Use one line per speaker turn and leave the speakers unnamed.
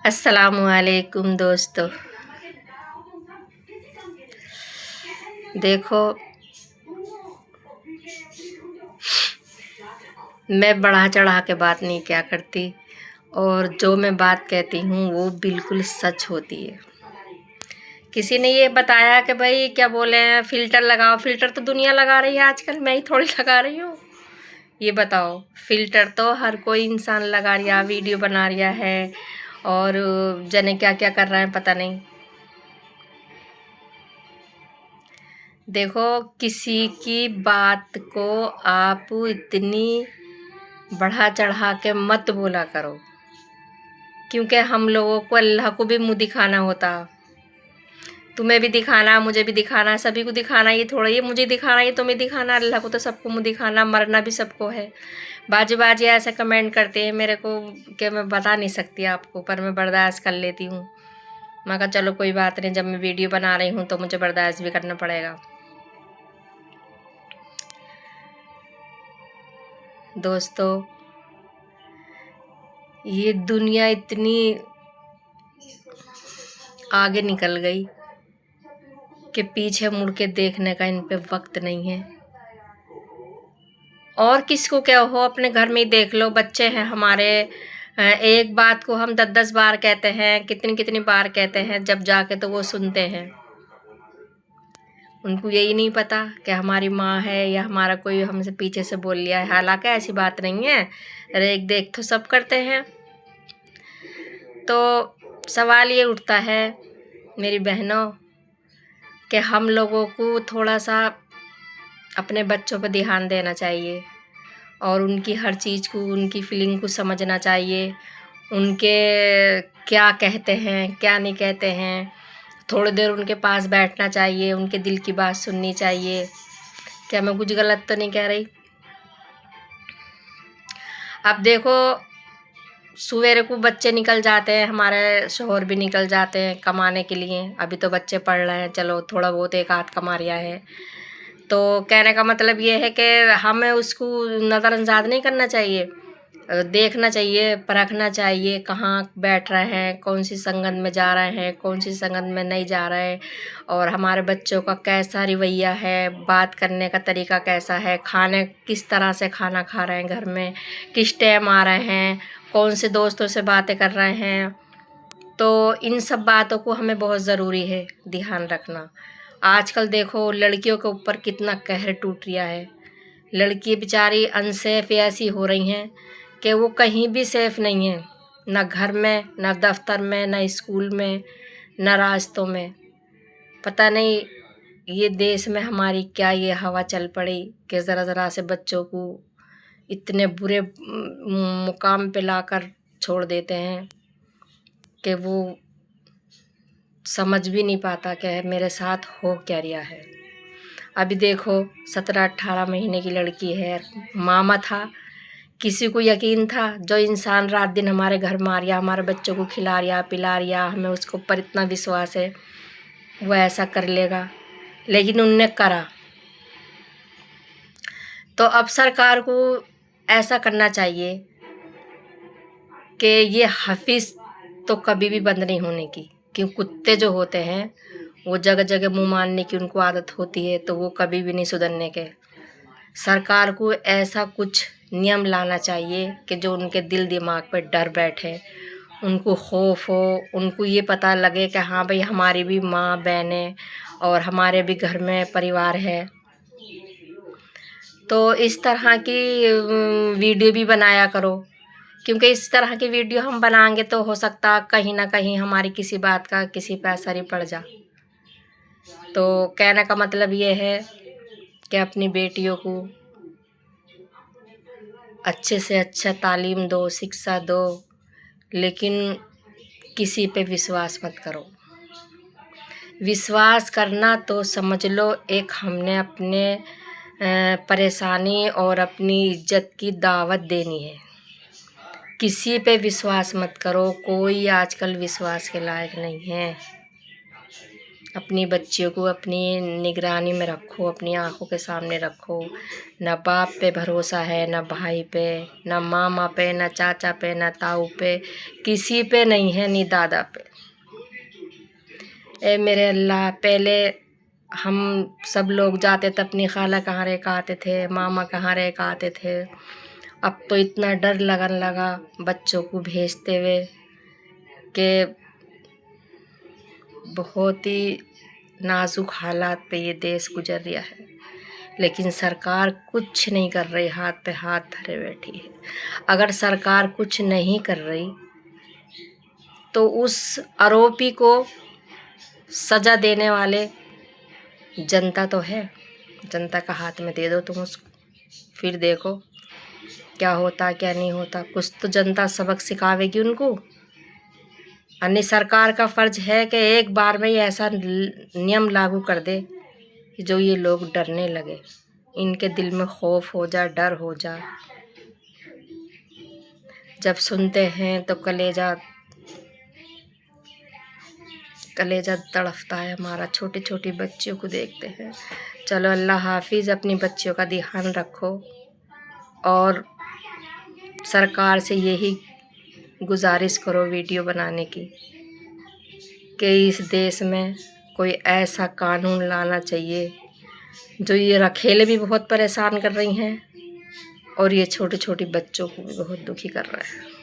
अस्सलामु अलैकुम दोस्तों। देखो, मैं बढ़ा चढ़ा के बात नहीं किया करती और जो मैं बात कहती हूँ वो बिल्कुल सच होती है। किसी ने ये बताया कि भाई क्या बोले हैं, फ़िल्टर लगाओ। फ़िल्टर तो दुनिया लगा रही है आजकल, मैं ही थोड़ी लगा रही हूँ। ये बताओ, फ़िल्टर तो हर कोई इंसान लगा रिया, वीडियो बना रिया है और जाने क्या क्या कर रहा है पता नहीं। देखो, किसी की बात को आप इतनी बढ़ा चढ़ा के मत बोला करो, क्योंकि हम लोगों को अल्लाह को भी मुँह दिखाना होता। तुम्हें भी दिखाना, मुझे भी दिखाना, सभी को दिखाना। ये थोड़ा ये मुझे दिखाना, ये तुम्हें दिखाना, अल्लाह को तो सबको मुँह दिखाना, मरना भी सबको है। बाजी बाजी ऐसे कमेंट करते हैं मेरे को कि मैं बता नहीं सकती आपको, पर मैं बर्दाश्त कर लेती हूँ। मैं कहा चलो कोई बात नहीं, जब मैं वीडियो बना रही हूँ तो मुझे बर्दाश्त भी करना पड़ेगा। दोस्तों, ये दुनिया इतनी आगे निकल गई कि पीछे मुड़ के देखने का इन पे वक्त नहीं है। और किसको क्या हो, अपने घर में ही देख लो, बच्चे हैं हमारे, एक बात को हम 10-10 बार कहते हैं, कितनी कितनी बार कहते हैं, जब जाके तो वो सुनते हैं। उनको यही नहीं पता कि हमारी माँ है या हमारा कोई हमसे पीछे से बोल लिया है। हालांकि ऐसी बात नहीं है, रेख देख तो सब करते हैं। तो सवाल ये उठता है मेरी बहनों कि हम लोगों को थोड़ा सा अपने बच्चों पर ध्यान देना चाहिए और उनकी हर चीज़ को, उनकी फीलिंग को समझना चाहिए। उनके क्या कहते हैं, क्या नहीं कहते हैं, थोड़ी देर उनके पास बैठना चाहिए, उनके दिल की बात सुननी चाहिए। क्या मैं कुछ गलत तो नहीं कह रही? अब देखो, सवेरे को बच्चे निकल जाते हैं, हमारे शौहर भी निकल जाते हैं कमाने के लिए। अभी तो बच्चे पढ़ रहे हैं, चलो थोड़ा बहुत एक आध कमा रिया है। तो कहने का मतलब ये है कि हमें उसको नज़रअंदाज नहीं करना चाहिए, देखना चाहिए, परखना चाहिए कहाँ बैठ रहे हैं, कौन सी संगत में जा रहे हैं, कौन सी संगत में नहीं जा रहे हैं, और हमारे बच्चों का कैसा रवैया है, बात करने का तरीका कैसा है, खाने किस तरह से खाना खा रहे हैं घर में, किस टाइम आ रहे हैं, कौन से दोस्तों से बातें कर रहे हैं। तो इन सब बातों को हमें बहुत ज़रूरी है ध्यान रखना। आजकल देखो, लड़कियों के ऊपर कितना कहर टूट रिया है। लड़की बेचारी अनसेफ ऐसी हो रही हैं कि वो कहीं भी सेफ नहीं है, ना घर में, ना दफ्तर में, ना स्कूल में, ना रास्तों में। पता नहीं ये देश में हमारी क्या ये हवा चल पड़ी कि ज़रा ज़रा से बच्चों को इतने बुरे मुकाम पे लाकर छोड़ देते हैं कि वो समझ भी नहीं पाता कि मेरे साथ हो क्या रिया है। अभी देखो, 17-18 महीने की लड़की है, मामा था, किसी को यकीन था जो इंसान रात दिन हमारे घर में आ रिया, हमारे बच्चों को खिला रिया पिला रिया, हमें उसके ऊपर इतना विश्वास है वो ऐसा कर लेगा, लेकिन उनने करा। तो अब सरकार को ऐसा करना चाहिए कि ये हफिज तो कभी भी बंद नहीं होने की, क्योंकि कुत्ते जो होते हैं वो जगह जगह मुँह मारने की उनको आदत होती है, तो वो कभी भी नहीं सुधरने के। सरकार को ऐसा कुछ नियम लाना चाहिए कि जो उनके दिल दिमाग पे डर बैठे, उनको खौफ हो, उनको ये पता लगे कि हाँ भाई हमारी भी माँ बहनें और हमारे भी घर में परिवार है। तो इस तरह की वीडियो भी बनाया करो, क्योंकि इस तरह की वीडियो हम बनाएंगे तो हो सकता कहीं ना कहीं हमारी किसी बात का किसी पे असर ही पड़ जा। तो कहने का मतलब ये है कि अपनी बेटियों को अच्छे से अच्छा तालीम दो, शिक्षा दो, लेकिन किसी पे विश्वास मत करो। विश्वास करना तो समझ लो एक हमने अपने परेशानी और अपनी इज्जत की दावत देनी है। किसी पे विश्वास मत करो, कोई आजकल विश्वास के लायक नहीं है। اپنی بچیوں کو اپنی نگرانی میں رکھو، اپنی آنکھوں کے سامنے رکھو. نہ باپ پہ بھروسہ ہے، نہ بھائی پہ، نہ ماما پہ، نہ چاچا پہ، نہ تاؤ پہ، کسی پہ نہیں ہے، نہ دادا پہ. اے میرے اللہ، پہلے ہم سب لوگ جاتے تھے، اپنی خالہ کہاں رہ کے آتے تھے، ماما کہاں رہ کے آتے تھے. اب تو اتنا ڈر لگنے لگا بچوں کو بھیجتے ہوئے کہ بہت ہی نازک حالات پہ یہ دیش گزر رہا ہے. لیکن سرکار کچھ نہیں کر رہی، ہاتھ پہ ہاتھ دھرے بیٹھی ہے. اگر سرکار کچھ نہیں کر رہی تو اس آروپی کو سزا دینے والے جنتا تو ہے. جنتا کا ہاتھ میں دے دو تم اس کو، پھر دیکھو کیا ہوتا کیا نہیں ہوتا. کچھ تو جنتا سبق سکھاوے گی ان کو. یعنی سرکار کا فرض ہے کہ ایک بار میں ہی ایسا نیم لاگو کر دے کہ جو یہ لوگ ڈرنے لگے، ان کے دل میں خوف ہو جائے، ڈر ہو جائے. جب سنتے ہیں تو کلیجہ تڑپتا ہے ہمارا. چھوٹی چھوٹی بچیوں کو دیکھتے ہیں. چلو اللہ حافظ. اپنی بچیوں کا دھیان رکھو، اور سرکار سے یہی گزارش کرو ویڈیو بنانے کی کہ اس دیش میں کوئی ایسا قانون لانا چاہیے. جو یہ رکھیلے بھی بہت پریشان کر رہی ہیں، اور یہ چھوٹے چھوٹے بچوں کو بھی بہت دکھی کر رہا ہے.